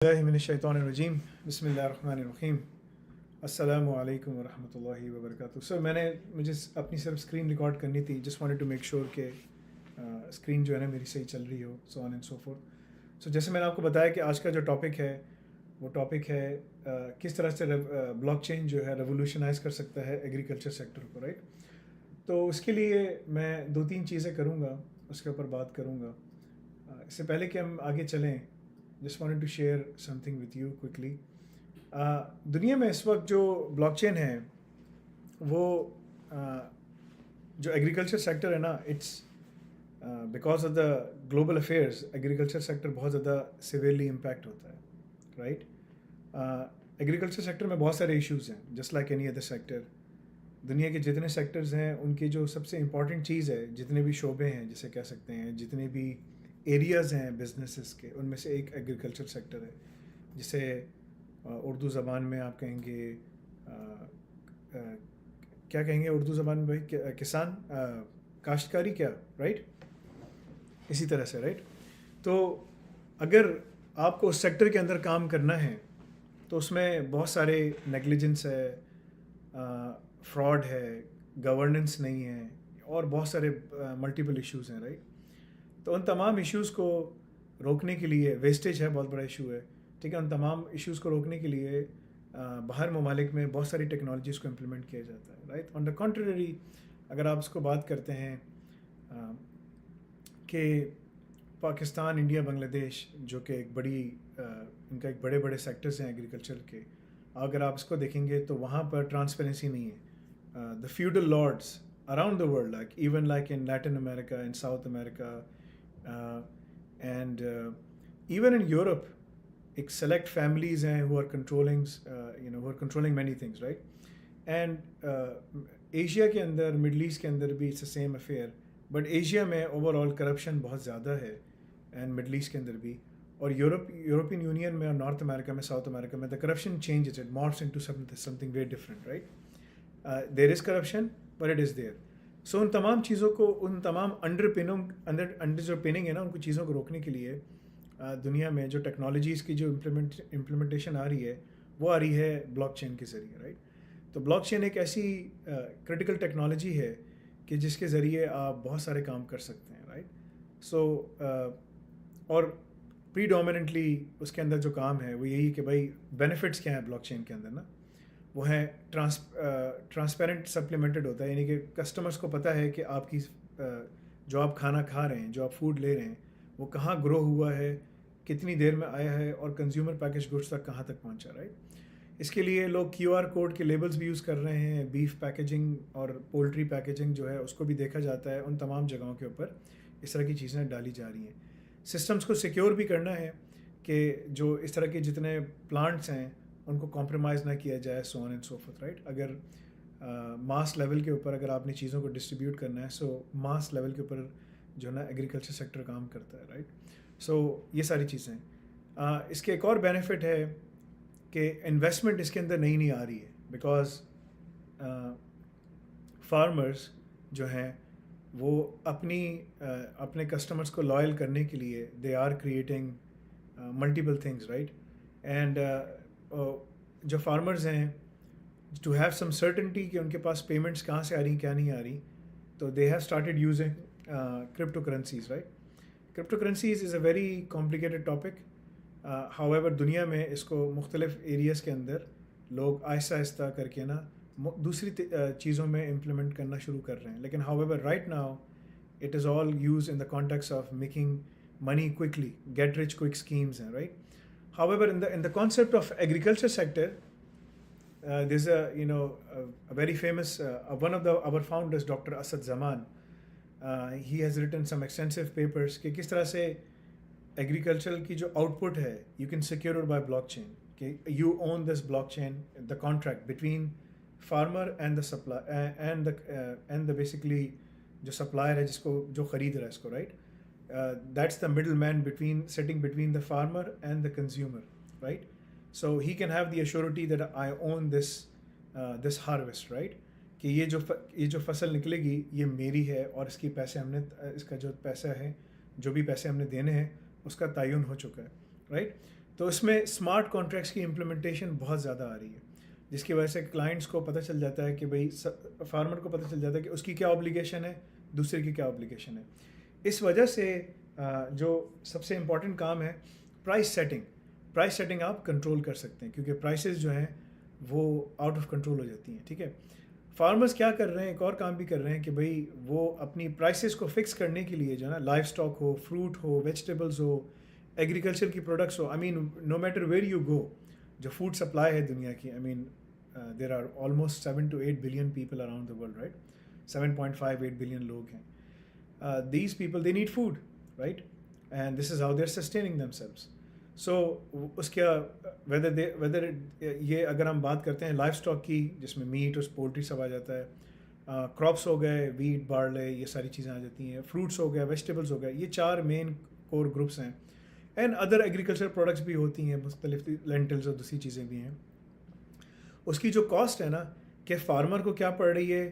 बिस्मिल्लाहिर्रहमानिर्रहीम बिस्मिल्लाहिर्रहमानिर्रहीम अस्सलामु अलैकुम वरहमतुल्लाहि वबरकातुहू। सर मुझे अपनी सिर्फ स्क्रीन रिकॉर्ड करनी थी। Just wanted to make sure कि स्क्रीन जो है ना मेरी सही चल रही हो, so on and so forth. So जैसे मैंने आपको बताया कि आज का जो टॉपिक है वो टॉपिक है किस तरह से ब्लॉकचेन जो है रेवोल्यूशनाइज कर सकता है एग्रीकल्चर सेक्टर को, राइट। तो उसके लिए मैं दो तीन चीज़ें करूँगा, उसके ऊपर बात करूँगा। इससे पहले कि हम आगे चलें, just wanted to share something with you quickly. दुनिया में इस वक्त जो ब्लॉकचेन है वो जो एग्रीकल्चर सेक्टर है ना, it's because of the global affairs agriculture sector बहुत ज़्यादा सिवियरली इम्पैक्ट होता है, राइट। एग्रीकल्चर सेक्टर में बहुत सारे इश्यूज़ हैं, just like any other sector. दुनिया के जितने सेक्टर्स हैं उनकी जो सबसे इम्पॉर्टेंट चीज़ है, जितने भी शोबे हैं जिसे कह सकते हैं, जितने भी एरियाज़ हैं बिजनेसेस के, उनमें से एक एग्रीकल्चर सेक्टर है, जिसे उर्दू ज़बान में आप कहेंगे क्या कहेंगे उर्दू ज़बान में भाई, किसान, काश्तकारी, क्या, राइट, इसी तरह से, राइट। तो अगर आपको उस सेक्टर के अंदर काम करना है तो उसमें बहुत सारे नेग्लिजेंस है, फ्रॉड है, गवर्नेंस नहीं है, और बहुत सारे मल्टीपल इश्यूज़ हैं, राइट। तो उन तमाम इश्यूज़ को रोकने के लिए, वेस्टेज है बहुत बड़ा इशू है, ठीक है, उन तमाम इश्यूज़ को रोकने के लिए बाहर ममालिक में बहुत सारी टेक्नोलॉजीज़ को इम्प्लीमेंट किया जाता है, राइट। ऑन द कॉन्ट्ररी, अगर आप इसको बात करते हैं कि पाकिस्तान, इंडिया, बांग्लादेश, जो कि एक बड़ी इनका एक बड़े बड़े सेक्टर्स हैं एग्रीकल्चर के, अगर आप इसको देखेंगे तो वहाँ पर ट्रांसपेरेंसी नहीं है। The feudal lords around the world, like even like in Latin America, in South America, and even in Europe, एक select families हैं who are controlling, who are controlling many things, right? And Asia के अंदर, Middle East के अंदर भी it's the same affair, but Asia में overall corruption बहुत ज़्यादा है, and Middle East के अंदर भी, और European Union में और North America में, South America में, the corruption changes, it morphs into something very different, right? There is corruption, but it is there. So उन तमाम चीज़ों को, उन तमाम अंडर जो पिनिंग है ना, उनको चीज़ों को रोकने के लिए दुनिया में जो टेक्नोलॉजीज़ की जो इम्प्लीमेंटेशन आ रही है, वो आ रही है ब्लॉकचेन के ज़रिए, राइट। तो ब्लॉकचेन एक ऐसी क्रिटिकल टेक्नोलॉजी है कि जिसके ज़रिए आप बहुत सारे काम कर सकते हैं, राइट। सो और प्रीडोमिनेंटली उसके अंदर जो काम है वो यही कि भाई बेनिफिट्स क्या हैं ब्लॉकचेन के अंदर ना, वो है ट्रांसपेरेंट सप्लीमेंटेड होता है, यानी कि कस्टमर्स को पता है कि आपकी जो आप खाना खा रहे हैं, जो आप फूड ले रहे हैं, वो कहाँ ग्रो हुआ है, कितनी देर में आया है, और कंज्यूमर पैकेज गुड्स तक कहाँ तक पहुँचा, राइट। इसके लिए लोग QR कोड के लेबल्स भी यूज़ कर रहे हैं। बीफ पैकेजिंग और पोल्ट्री पैकेजिंग जो है उसको भी देखा जाता है, उन तमाम जगहों के ऊपर इस तरह की चीज़ें डाली जा रही हैं। सिस्टम्स को सिक्योर भी करना है कि जो इस तरह के जितने प्लांट्स हैं उनको कॉम्प्रोमाइज़ ना किया जाए, सो on and so forth, right. अगर मास लेवल के ऊपर अगर आपने चीज़ों को डिस्ट्रीब्यूट करना है, सो मास लेवल के ऊपर जो ना एग्रीकल्चर सेक्टर काम करता है, राइट। सो ये सारी चीज़ें, इसके एक और बेनिफिट है कि इन्वेस्टमेंट इसके अंदर नहीं आ रही है, बिकॉज फार्मर्स जो हैं वो अपने कस्टमर्स को लॉयल करने के लिए they are creating multiple things, right. And जो फार्मर्स हैं, टू हैव सम सर्टेनिटी कि उनके पास पेमेंट्स कहाँ से आ रही, क्या नहीं आ रही, तो they have started using crypto currencies, right. Crypto currencies is a very complicated topic. However दुनिया में इसको मुख्तलिफ एरियाज़ के अंदर लोग आहिस्ता आहिस्ता करके ना दूसरी चीज़ों में इम्प्लीमेंट करना शुरू कर रहे हैं, लेकिन however right now it is all use in the context of making money quickly, get rich quick schemes हैं, right. However, in the concept of agriculture sector, there's a very famous one of our founders, Dr. Asad Zaman. He has written some extensive papers कि किस तरह से agricultural की जो output है, you can secure it by blockchain. कि you own this blockchain, the contract between farmer and the supply and the basically जो supplier है जिसको जो खरीद रहा है इसको, right. That's the middleman sitting between the farmer and the consumer, right? So he can have the assurity that I own this harvest, right? कि ये जो फसल निकलेगी ये मेरी है, और इसका जो पैसा है, जो भी पैसे हमने देने हैं उसका तयन हो चुका है, राइट। तो इसमें स्मार्ट कॉन्ट्रैक्ट्स की इम्प्लीमेंटेशन बहुत ज़्यादा आ रही है, जिसकी वजह से क्लाइंट्स को पता चल जाता है कि भाई फार्मर को पता चल जाता है कि उसकी क्या ऑब्लिगेशन है, दूसरे की क्या ऑब्लिगेशन है। इस वजह से जो सबसे इम्पॉर्टेंट काम है प्राइस सेटिंग। प्राइस सेटिंग आप कंट्रोल कर सकते हैं, क्योंकि प्राइसेस जो हैं वो आउट ऑफ कंट्रोल हो जाती हैं, ठीक है। फार्मर्स क्या कर रहे हैं, एक और काम भी कर रहे हैं कि भाई वो अपनी प्राइसेस को फिक्स करने के लिए जो है ना, लाइव स्टॉक हो, फ्रूट हो, वेजिटेबल्स हो, एग्रीकल्चर की प्रोडक्ट्स हो, I mean no matter where you go, जो फूड सप्लाई है दुनिया की, I mean there are almost 7 to 8 billion people around the world, right. 7.58 billion लोग हैं। These people they need food, right, and this is how they are sustaining themselves. So उसके whether ये अगर हम बात करते हैं लाइफ स्टॉक की, जिसमें मीट और पोल्ट्री सब आ जाता है, क्रॉप्स हो गए, वीट, बार्ले, ये सारी चीज़ें आ जाती हैं, फ्रूट्स हो गए, वेजिटेबल्स हो गए, ये 4 मेन कोर ग्रुप्स हैं। एंड अदर एग्रीकल्चर प्रोडक्ट्स भी होती हैं, मुख्तलिफ लेंटिल्स और दूसरी चीज़ें भी हैं। उसकी जो कॉस्ट है ना, कि फार्मर को क्या पड़ रही है,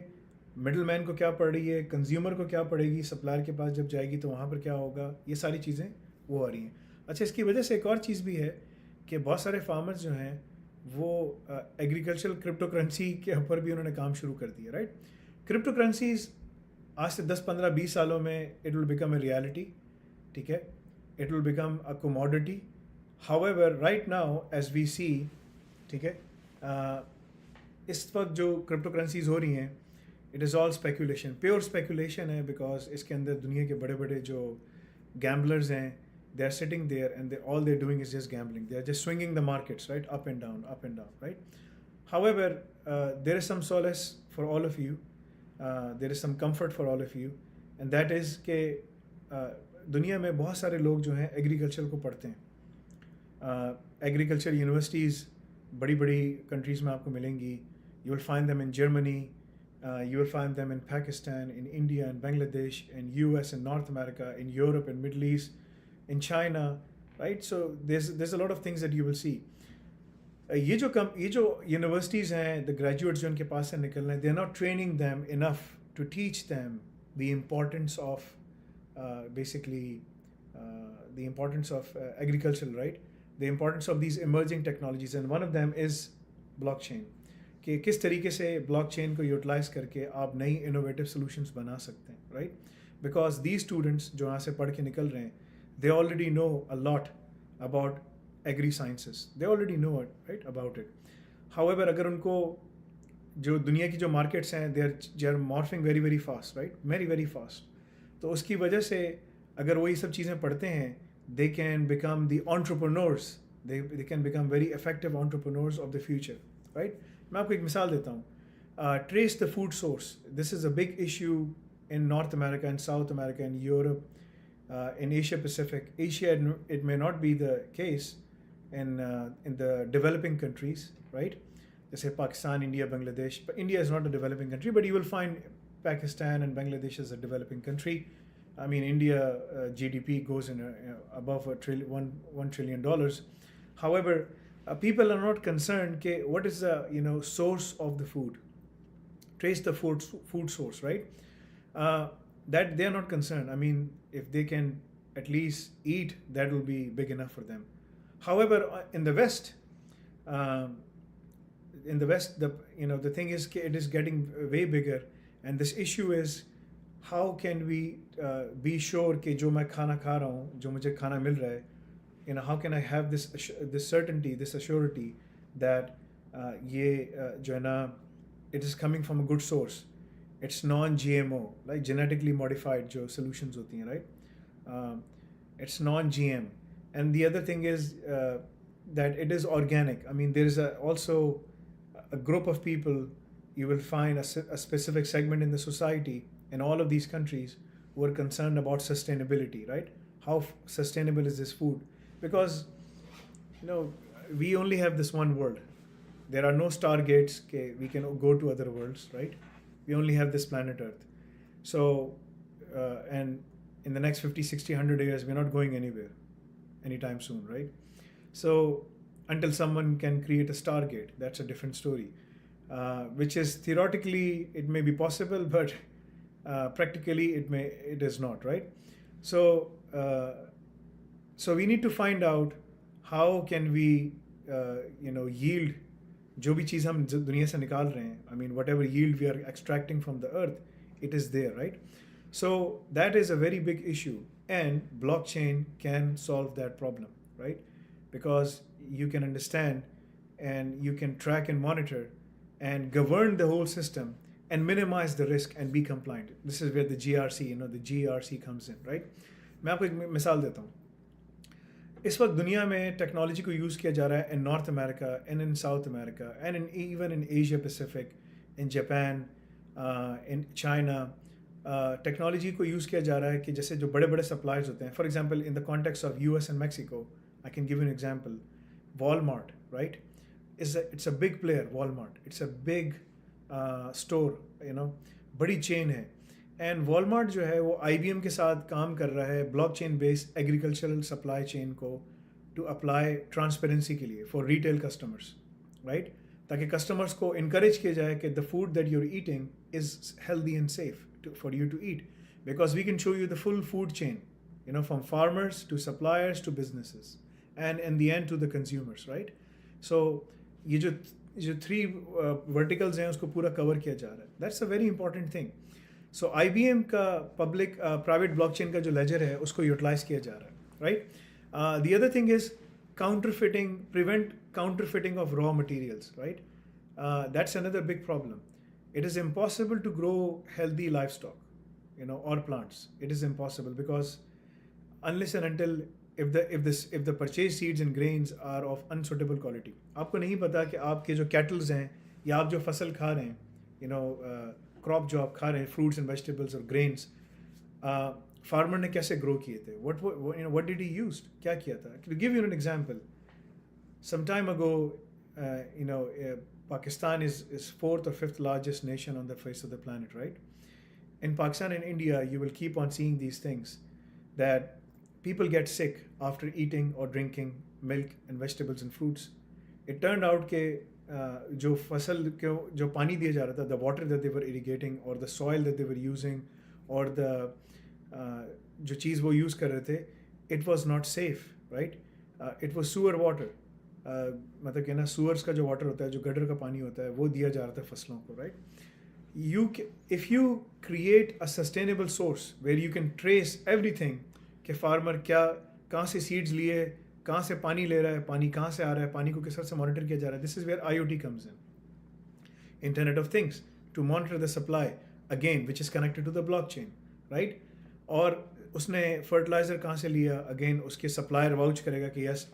मिडल मैन को क्या पड़ रही है, कंज्यूमर को क्या पड़ेगी, सप्लायर के पास जब जाएगी तो वहाँ पर क्या होगा, ये सारी चीज़ें वो आ रही हैं। अच्छा, इसकी वजह से एक और चीज़ भी है कि बहुत सारे फार्मर्स जो हैं वो एग्रीकल्चरल क्रिप्टो करेंसी के ऊपर भी उन्होंने काम शुरू कर दिया, राइट। क्रिप्टो करेंसीज आज से 10, 15, 20 सालों में it will become a reality, ठीक है, it will become a commodity. However right now as we see, ठीक है, इस वक्त जो क्रिप्टो करेंसीज हो रही हैं, it is all speculation, pure speculation है, बिकॉज इसके अंदर दुनिया के बड़े बड़े जो गैम्बलर्स हैं, they are sitting there and all they're doing is just gambling. They are just swinging the markets, right, up and down, right. However, there is some solace for all of you, there is some comfort for all of you, and that is कि दुनिया में बहुत सारे लोग जो हैं agriculture को पढ़ते हैं। एग्रीकल्चर यूनिवर्सिटीज़ बड़ी बड़ी कंट्रीज़ में आपको मिलेंगी। You will find them in Germany, you will find them in Pakistan, in India, in Bangladesh, in US, in North America, in Europe, in Middle East, in China, right? So there's a lot of things that you will see. ये जो universities हैं, the graduates जो उनके पास से निकल रहे हैं, they are not training them enough to teach them the importance of basically the importance of agriculture, right, the importance of these emerging technologies, and one of them is blockchain, कि किस तरीके से ब्लॉकचेन को utilise करके आप नई innovative solutions बना सकते हैं, राइट। बिकॉज दीज स्टूडेंट्स जो यहाँ से पढ़ के निकल रहे हैं, they already know a lot about agri sciences, they already know it, right, about it. However, अगर उनको जो दुनिया की जो मार्केट्स हैं, they are morphing very very fast, right, very very fast, तो उसकी वजह से अगर वो ये सब चीज़ें पढ़ते हैं, they can become the entrepreneurs, they can become very effective entrepreneurs of the future, right. मैं आपको एक मिसाल देता हूँ, trace the food source, this is a big issue in North America, in South America, in Europe, in Asia Pacific. Asia, it may not be the case in the developing countries, right? Let's say Pakistan, India, Bangladesh. But India is not a developing country, but you will find Pakistan and Bangladesh as a developing country. I mean, India GDP goes in above $1 trillion. However, people are not concerned. Okay, what is the source of the food? Trace the food source, right? That they are not concerned. I mean, if they can at least eat, that will be big enough for them. However, in the West, the thing is, it is getting way bigger, and this issue is how can we be sure कि जो मैं खाना खा रहा हूँ, जो मुझे खाना मिल रहा है, how can I have this certainty, this assurity that ये जो है ना, it is coming from a good source. It's non-GMO, like genetically modified जो solutions होती हैं, right? It's non-GM, and the other thing is that it is organic. I mean, there is also a group of people, you will find a specific segment in the society in all of these countries who are concerned about sustainability, right? How sustainable is this food? Because we only have this one world. There are no stargates. Okay, we can go to other worlds, right? We only have this planet Earth. So, and in the next 50, 60, 100 years, we're not going anywhere anytime soon, right? So, until someone can create a Stargate, that's a different story, which is theoretically, it may be possible, but practically it is not, right? So, so we need to find out how can we yield जो भी चीज़ हम दुनिया से निकाल रहे हैं, I mean whatever yield we are extracting from the earth, it is there, right? So that is a very big issue, and blockchain can solve that problem, right? Because you can understand and you can track and monitor and govern the whole system and minimize the risk and be compliant. This is where the GRC, the GRC comes in, right? मैं आपको एक मिसाल देता हूँ. इस वक्त दुनिया में टेक्नोलॉजी को यूज़ किया जा रहा है in North America and in South America and in even in Asia Pacific, in Japan, in China. Technology को यूज़ किया जा रहा है कि जैसे जो बड़े बड़े सप्लायर्स होते हैं, for example in the context of US and Mexico, I can give an example. Walmart, right, it's a big player. Walmart, it's a big store, बड़ी चेन है. एंड वॉलमार्ट जो है वो IBM के साथ काम कर रहा है blockchain based agricultural supply chain को टू अप्लाई ट्रांसपेरेंसी के लिए फॉर रिटेल कस्टमर्स, राइट? ताकि कस्टमर्स को इनकरेज किया जाए कि the food that you are eating is healthy and safe for you to eat, because we can show you the full food chain, from farmers to suppliers to businesses and in the end to the consumers, right? So ये जो three verticals हैं उसको पूरा cover किया जा रहा है. That's a very important thing. So IBM का public private blockchain का जो ledger है उसको utilize किया जा रहा है, right? The other thing is prevent counterfeiting of raw materials, right? That's another big problem. It is impossible to grow healthy livestock, or plants. It is impossible because unless and until if the purchased seeds and grains are of unsuitable quality. आपको नहीं पता कि आपके जो cattles हैं या आप जो फसल खा रहे हैं, crop जो आप खा रहे हैं, fruits and vegetables और grains, farmer ने कैसे grow किए थे? What did he use? क्या किया था? To give you an example, some time ago, Pakistan is fourth or fifth largest nation on the face of the planet, right? In Pakistan and India, you will keep on seeing these things that people get sick after eating or drinking milk and vegetables and fruits. It turned out कि जो फसल को जो पानी दिया जा रहा था, the water that they were irrigating or the soil that they were using or the जो चीज़ वो use कर रहे थे, it was not safe, right? It was sewer water. मतलब कि ना सूअर्स का जो वाटर होता है, जो गटर का पानी होता है, वो दिया जा रहा था फसलों को, right? If you create a sustainable source where you can trace everything कि फार्मर कहाँ से सीड्स लिए, कहाँ से पानी ले रहा है, पानी कहाँ से आ रहा है, पानी को किस तरह से मॉनिटर किया जा रहा है. This is where IoT comes in, internet of things, to monitor the supply again which is connected to the blockchain, right? और उसने फर्टिलाइज़र कहाँ से लिया, अगेन उसके सप्लायर वाउच करेगा कि यस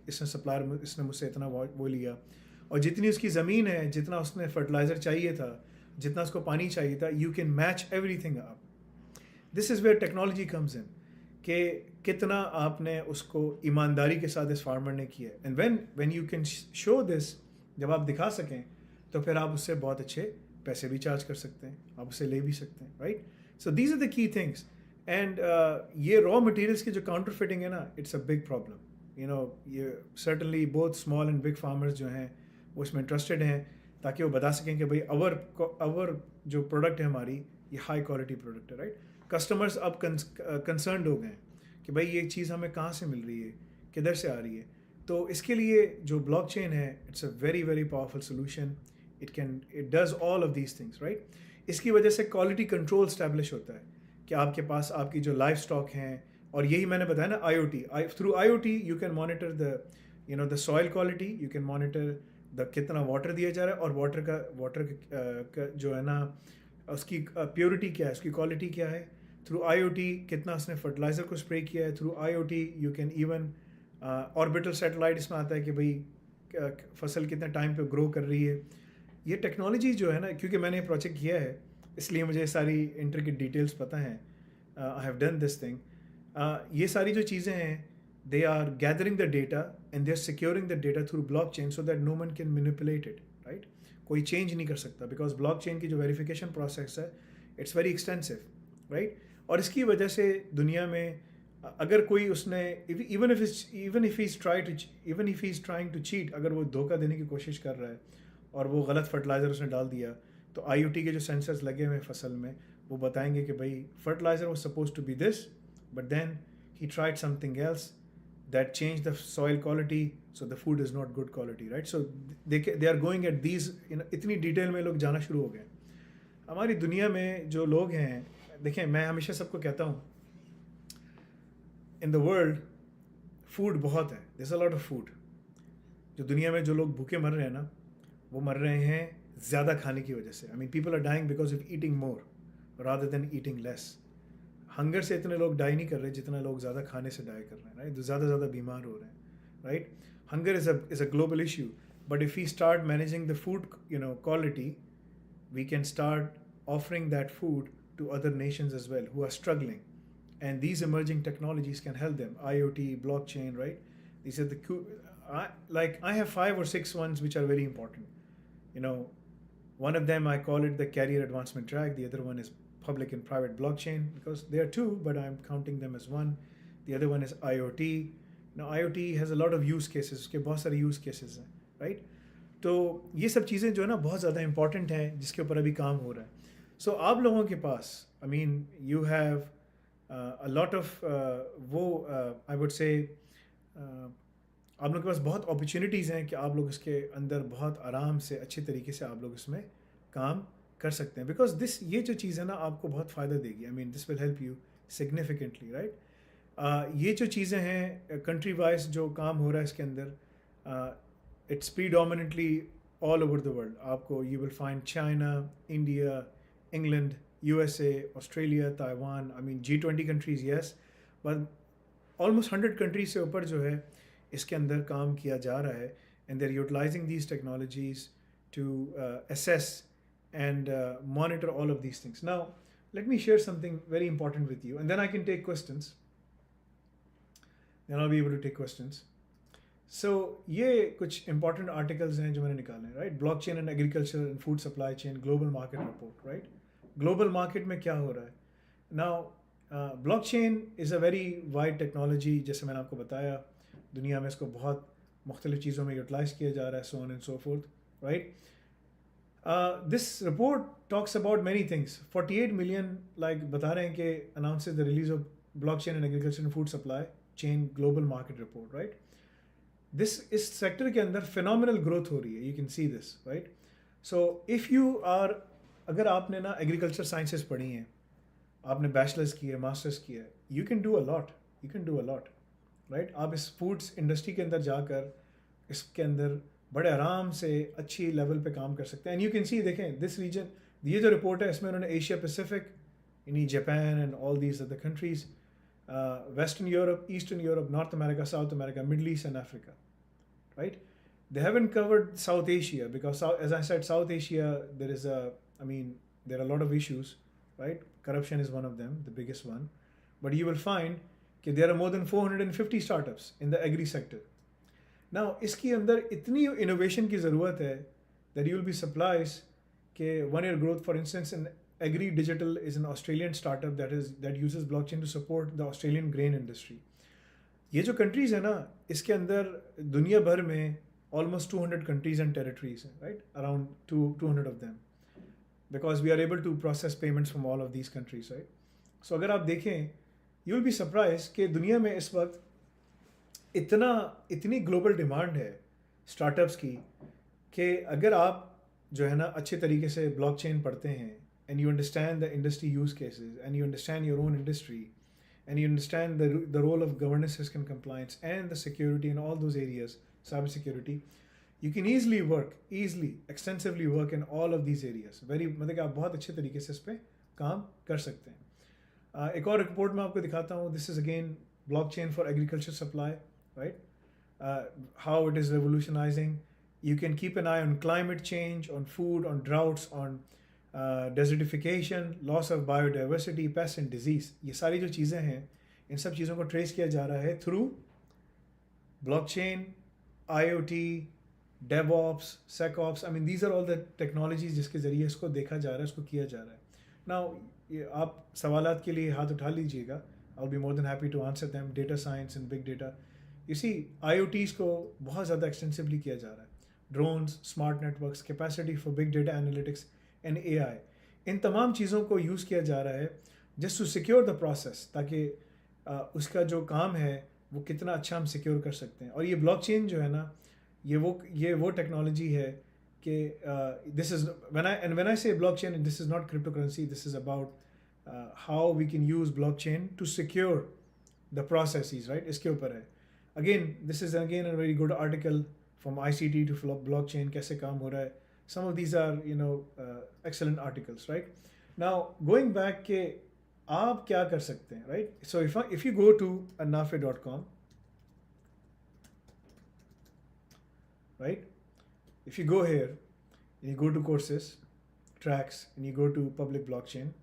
इसने मुझसे इतना वो लिया, और जितनी उसकी ज़मीन है, जितना उसने फर्टिलाइज़र चाहिए था, जितना उसको पानी चाहिए था, you can match everything up. This is where technology comes in कि कितना आपने उसको ईमानदारी के साथ इस फार्मर ने किया. And when you can show this, जब आप दिखा सकें तो फिर आप उससे बहुत अच्छे पैसे भी चार्ज कर सकते हैं, आप उससे ले भी सकते हैं, right? So these are the key things. And ये रॉ मटेरियल्स की जो काउंटरफिटिंग है ना, इट्स अ बिग प्रॉब्लम. ये certainly both small and big farmers जो हैं वो इसमें इंटरेस्टेड हैं, ताकि वो बता सकें कि भाई अवर जो प्रोडक्ट है हमारी, ये हाई क्वालिटी प्रोडक्ट है, राइट? कस्टमर्स अब कंसर्न्ड हो गए कि भाई ये चीज़ हमें कहाँ से मिल रही है, किधर से आ रही है. तो इसके लिए जो ब्लॉकचेन है, it's a very very powerful solution. It does all of these things, right? इसकी वजह से क्वालिटी कंट्रोल स्टैब्लिश होता है कि आपके पास आपकी जो लाइफ स्टॉक हैं, और यही मैंने बताया ना, IoT, through IoT you can monitor the soil quality, you can monitor the कितना वाटर दिया जा रहा है, और वाटर का जो है ना उसकी प्योरिटी क्या है, उसकी क्वालिटी क्या है. थ्रू IoT कितना उसने फर्टिलाइज़र को स्प्रे किया है. Through IoT you can even orbital satellite इसमें आता है कि भाई फसल कितने टाइम पे ग्रो कर रही है. ये टेक्नोलॉजी जो है ना, क्योंकि मैंने ये प्रोजेक्ट किया है इसलिए मुझे सारी इंट्रिकेट डिटेल्स पता हैं. I have done this thing. ये सारी जो चीज़ें हैं, they are gathering the data and they are securing the data through blockchain so that no one can manipulate it, right? कोई चेंज नहीं कर सकता, बिकॉज ब्लॉकचेन की जो वेरिफिकेशन प्रोसेस है, इट्स वेरी एक्सटेंसिव, राइट? और इसकी वजह से दुनिया में अगर कोई उसने even if he is trying to cheat, अगर वो धोखा देने की कोशिश कर रहा है और वो गलत फर्टिलाइज़र उसने डाल दिया, तो IoT के जो सेंसर्स लगे हुए हैं फसल में, वो बताएंगे कि भाई fertiliser was suppose to be this, but then he tried something else, that change the soil quality, so the food is not good quality, right? So they are going at these, इतनी detail में लोग जाना शुरू हो गए. हमारी दुनिया में जो लोग हैं, देखें, मैं हमेशा सबको कहता हूँ, इन द वर्ल्ड फूड बहुत है, there is a lot of food. जो दुनिया में जो लोग भूखे मर रहे हैं ना, वो मर रहे हैं ज़्यादा खाने की वजह से. I mean people are dying because of eating more rather than eating less. Hunger से इतने लोग डाई नहीं कर रहे जितना लोग ज़्यादा खाने से डाई कर रहे हैं, राइट? ज़्यादा बीमार हो रहे हैं, right? Hunger is a global issue, but if we start managing the food quality, we can start offering that food to other nations as well who are struggling, and these emerging technologies can help them. IoT, blockchain, right? These are I have 5 or 6 ones which are very important. One of them I call it the career advancement track. The other one is public and private blockchain, because there are two, but I'm counting them as one. The other one is IoT. IoT has a lot of use cases. उसके बहुत सारे use cases हैं, right? तो ये सब चीज़ें जो है ना बहुत ज़्यादा इंपॉर्टेंट हैं, जिसके ऊपर अभी काम हो रहा है. सो आप लोगों के पास, I mean you have a lot of वो आई वुड से आप लोगों के पास बहुत अपॉर्चुनिटीज़ हैं कि आप लोग इसके अंदर बहुत आराम से अच्छे तरीके से आप लोग इसमें काम कर सकते हैं. बिकॉज ये जो चीज़ है ना, आपको बहुत फ़ायदा देगी. I mean this will help you significantly, right? ये जो चीज़ें हैं कंट्री वाइज जो काम हो रहा है इसके अंदर, it's predominantly all over the world. आपको you will find China, India, England, USA, Australia, Taiwan. I mean G20 countries, yes, but almost 100 countries से ऊपर जो है इसके अंदर काम किया जा रहा है, and they're utilizing these technologies to assess and monitor all of these things. Now, let me share something very important with you, and then I can take questions. Then I'll be able to take questions. So ये कुछ important articles हैं जो मैंने निकाले हैं, right? Blockchain and agriculture and food supply chain global market report, right? Global market में क्या हो रहा है now? Blockchain is a very wide technology. जैसे मैंने आपको बताया, दुनिया में इसको बहुत मुख्तलिफ चीज़ों में यूटिलाइज़ किया जा रहा है, so on and so forth, right? This report talks about many things. 48 million बता रहे हैं कि announces the release of blockchain and agriculture and food supply chain global market report, right? इस सेक्टर के अंदर फिनोमिनल ग्रोथ हो रही है. You can see this, right? So if you are, अगर आपने ना एग्रीकल्चर साइंसेस पढ़ी हैं, आपने बैचलर्स की है, मास्टर्स किया है, you can do a lot, right? आप इस फूड्स इंडस्ट्री के अंदर जाकर इसके अंदर बड़े आराम से अच्छी लेवल पे काम कर सकते हैं. एंड यू कैन सी, देखें दिस रीजन, ये जो रिपोर्ट है इसमें उन्होंने एशिया पैसिफिक, यानी Japan and all these other countries, Western Europe, Eastern Europe, North America, South America, Middle East and Africa, right? They haven't covered South Asia because, as I said, South Asia, there are a lot of issues, right? Corruption is one of them, the biggest one. But you will find that there are more than 450 startups in the agri sector. Now, इसकी अंदर इतनी innovation की ज़रूरत है that you will be surprised कि 1 year growth, for instance, in Agri Digital is an Australian startup that uses blockchain to support the Australian grain industry. ये जो countries है ना, इसके अंदर दुनिया भर में almost 200 countries and territories हैं, right? Around 200 of them, because we are able to process payments from all of these countries, right? So अगर आप देखें, you will be surprised कि दुनिया में इस वक्त इतनी global demand है startups की कि अगर आप जो है ना अच्छे तरीके से blockchain पढ़ते हैं, and you understand the industry use cases, and you understand your own industry, and you understand the role of governance, risk and compliance, and the security in all those areas, cyber security, you can extensively work in all of these areas. मतलब कि आप बहुत अच्छे तरीके से इस पे काम कर सकते हैं. एक और रिपोर्ट मैं आपको दिखाता हूँ. This is again blockchain for agriculture supply, right? How it is revolutionizing. You can keep an eye on climate change, on food, on droughts, on desertification, loss of biodiversity, pests and disease. ये सारी जो चीज़ें हैं, इन सब चीज़ों को trace किया जा रहा है through blockchain, IoT, DevOps, SecOps. I mean these are all the technologies जिसके ज़रिए इसको देखा जा रहा है, इसको किया जा रहा है. Now आप सवालात के लिए हाथ उठा लीजिएगा. I'll be more than happy to answer them. Data science and big data. You see, IoTs को बहुत ज़्यादा एक्सटेंसिवली किया जा रहा है. Drones, smart networks, capacity for big data analytics and AI, इन तमाम चीज़ों को यूज़ किया जा रहा है just to secure the process, ताकि उसका जो काम है वो कितना अच्छा हम सिक्योर कर सकते हैं. और ये ब्लॉकचेन जो है ना, ये वो टेक्नोलॉजी है कि this is when I say blockchain, this is not crypto currency, this is about how we can use blockchain to secure the processes, right. इसके ऊपर है. Again this is again a very good article from ICT to blockchain, कैसे काम हो रहा है. Some of these are excellent articles, right? Now going back के आप क्या कर सकते हैं, right? So if you go to anafe.com, right? If you go here and you go to courses, tracks, and you go to public blockchain,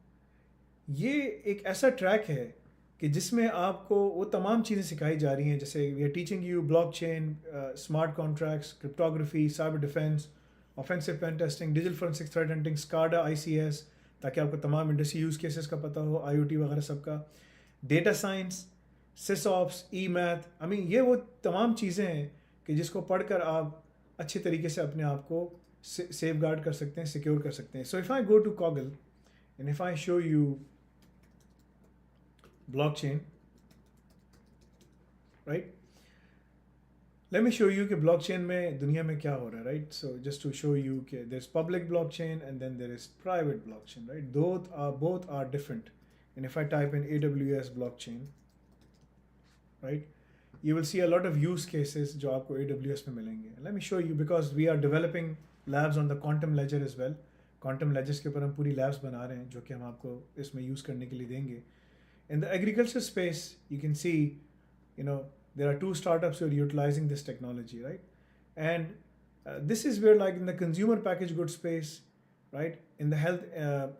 ये एक ऐसा track है कि जिसमें आपको वो तमाम चीज़ें सिखाई जा रही हैं. जैसे we are teaching you blockchain, smart contracts, cryptography, cyber defence, offensive pen testing, digital forensic threat hunting, SCADA, ICS, ताकि आपको तमाम इंडस्ट्री यूज़ केसेस का पता हो, IoT वगैरह सबका, data science, SysOps, math. I mean ये वो तमाम चीज़ें हैं कि जिसको पढ़कर आप अच्छे तरीके से अपने आप को सेफ गार्ड कर सकते हैं, सिक्योर कर सकते हैं. So if I go to Kaggle and if I show you blockchain, right? Let me show you कि blockchain में दुनिया में क्या हो रहा है, right? So just to show you कि there's public blockchain and then there is private blockchain, right? Both are different. And if I type in AWS blockchain, right, you will see a lot of use cases जो आपको AWS में मिलेंगे. Let me show you because we are developing labs on the quantum ledger as well. Quantum ledgers के ऊपर हम पूरी labs बना रहे हैं जो कि हम आपको इसमें use करने के लिए देंगे. In the agriculture space, you can see, there are 2 startups who are utilizing this technology, right? And this is where, like in the consumer packaged goods space, right? In the health,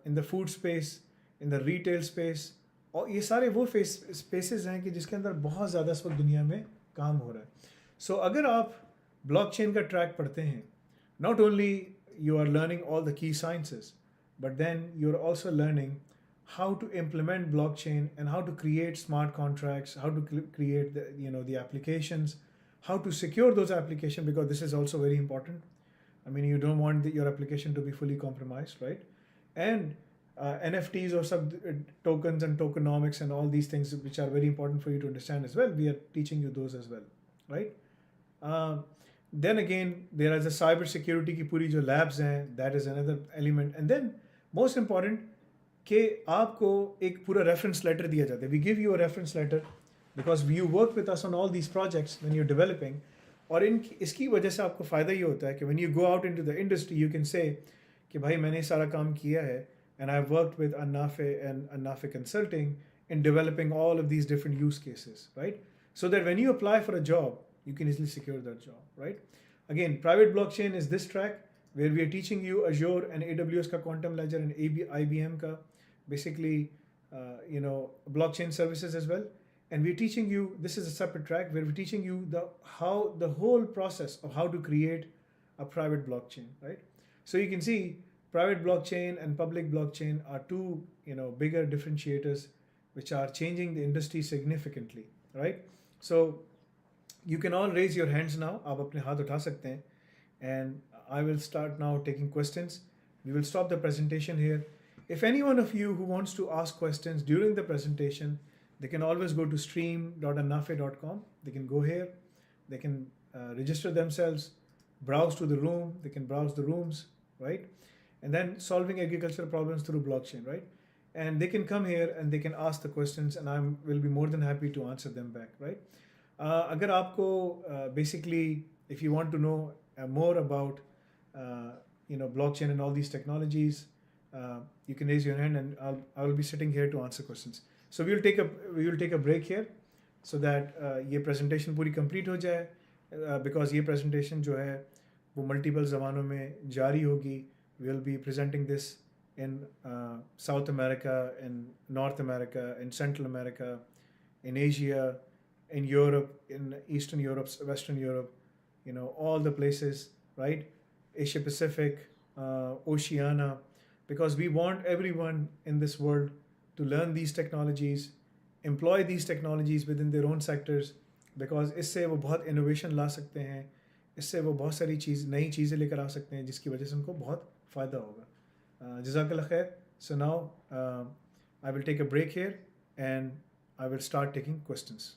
in the food space, in the retail space, और ये सारे वो spaces हैं कि जिसके अंदर बहुत ज़्यादा इस वक्त दुनिया में काम हो रहा है. So अगर आप blockchain का track पढ़ते हैं, not only you are learning all the key sciences, but then you're also learning how to implement blockchain and how to create smart contracts, how to create the applications, how to secure those applications, because this is also very important. I mean, you don't want your application to be fully compromised, right? And NFTs or sub tokens and tokenomics and all these things which are very important for you to understand as well. We are teaching you those as well, right? Then again, there is a cyber security की पूरी जो labs हैं, that is another element. And then most important, कि आपको एक पूरा reference letter दिया जाता है. We give you a reference letter because you work with us on all these projects when you are developing. और इसकी वजह से आपको फ़ायदा ये होता है कि when you go out into the industry you can say कि भाई मैंने सारा काम किया है एंड आई वर्कड विद अनाफे consulting in developing all of these different use cases, right? So that when you apply for a job, you can easily secure that job, right? Again, private blockchain is this track where we are teaching you Azure and AWS ka quantum ledger and IBM ka basically blockchain services as well. And we're teaching you, this is a separate track where we're teaching you the whole process of how to create a private blockchain, right? So you can see private blockchain and public blockchain are two bigger differentiators which are changing the industry significantly, right? So you can all raise your hands now. आप अपने हाथ उठा सकते हैं. And I will start now taking questions. We will stop the presentation here. If any one of you who wants to ask questions during the presentation, they can always go to stream.anafe.com. They can go here. They can register themselves, browse to the room. They can browse the rooms, right? And then solving agricultural problems through blockchain, right? And they can come here and they can ask the questions and I will be more than happy to answer them back, right? अगर आपको basically, if you want to know more about blockchain and all these technologies, you can raise your hand and I will be sitting here to answer questions. So we will take a break here so that ये presentation पूरी complete हो जाए, because ये presentation जो है वो multiple ज़बानों में जारी होगी. We will be presenting this in South America, in North America, in Central America, in Asia, in Europe, in Eastern Europe, Western Europe, all the places, right? Asia Pacific, Oceania, because we want everyone in this world to learn these technologies, employ these technologies within their own sectors, because इससे वो बहुत innovation ला सकते हैं, इससे वो बहुत सारी नई चीज़ें लेकर आ सकते हैं जिसकी वजह से उनको बहुत फ़ायदा होगा. जज़ाकल्लाह खैर. So now I will take a break here and I will start taking questions.